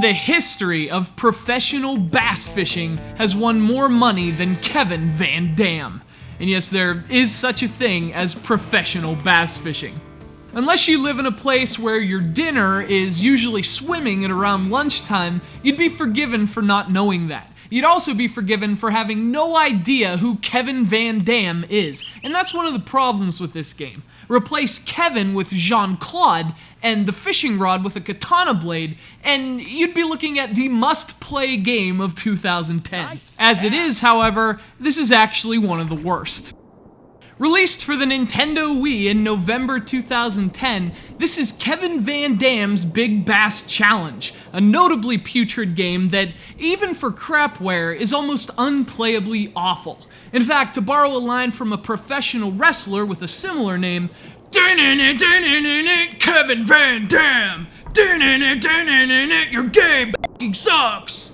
the history of professional bass fishing has won more money than Kevin VanDam. And yes, there is such a thing as professional bass fishing. Unless you live in a place where your dinner is usually swimming at around lunchtime, you'd be forgiven for not knowing that. You'd also be forgiven for having no idea who Kevin VanDam is. And that's one of the problems with this game. Replace Kevin with Jean-Claude and the fishing rod with a katana blade, and you'd be looking at the must-play game of 2010. Nice. As it is, however, this is actually one of the worst. Released for the Nintendo Wii in November 2010, this is Kevin VanDam's Big Bass Challenge, a notably putrid game that, even for crapware, is almost unplayably awful. In fact, to borrow a line from a professional wrestler with a similar name, Kevin VanDam! Your game f***ing sucks!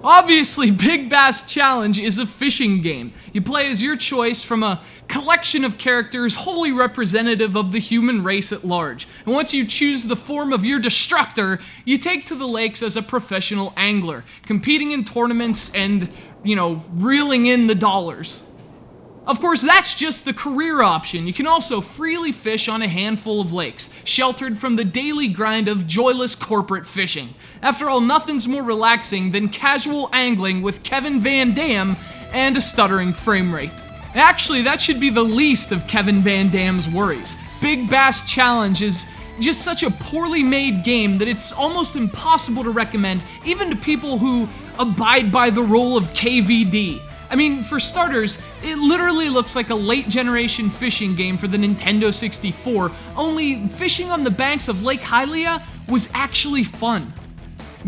Obviously, Big Bass Challenge is a fishing game. You play as your choice from a collection of characters wholly representative of the human race at large. And once you choose the form of your destructor, you take to the lakes as a professional angler, competing in tournaments and, reeling in the dollars. Of course, that's just the career option. You can also freely fish on a handful of lakes, sheltered from the daily grind of joyless corporate fishing. After all, nothing's more relaxing than casual angling with Kevin VanDam and a stuttering frame rate. Actually, that should be the least of Kevin VanDam's worries. Big Bass Challenge is just such a poorly made game that it's almost impossible to recommend, even to people who abide by the rule of KVD. I mean, for starters, it literally looks like a late-generation fishing game for the Nintendo 64, only fishing on the banks of Lake Hylia was actually fun.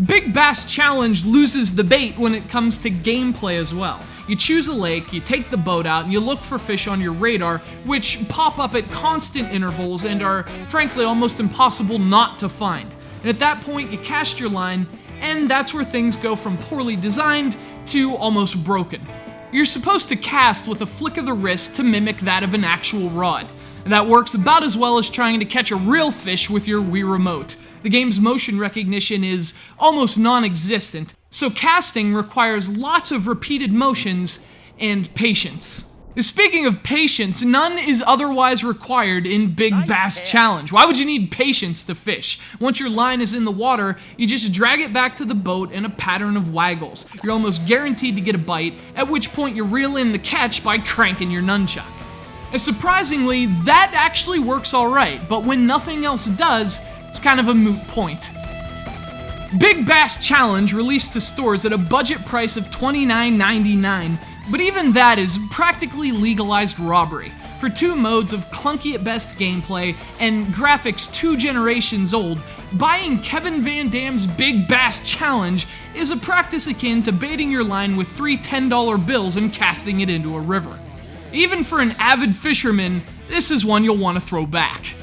Big Bass Challenge loses the bait when it comes to gameplay as well. You choose a lake, you take the boat out, and you look for fish on your radar, which pop up at constant intervals and are, frankly, almost impossible not to find. And at that point, you cast your line, and that's where things go from poorly designed to almost broken. You're supposed to cast with a flick of the wrist to mimic that of an actual rod. And that works about as well as trying to catch a real fish with your Wii remote. The game's motion recognition is almost non-existent, so casting requires lots of repeated motions and patience. Speaking of patience, none is otherwise required in Big Bass Challenge. Why would you need patience to fish? Once your line is in the water, you just drag it back to the boat in a pattern of waggles. You're almost guaranteed to get a bite, at which point you reel in the catch by cranking your nunchuck. And surprisingly, that actually works alright, but when nothing else does, it's kind of a moot point. Big Bass Challenge released to stores at a budget price of $29.99, but even that is practically legalized robbery. For two modes of clunky at best gameplay and graphics 2 generations old, buying Kevin VanDam's Big Bass Challenge is a practice akin to baiting your line with 3 $10 bills and casting it into a river. Even for an avid fisherman, this is one you'll want to throw back.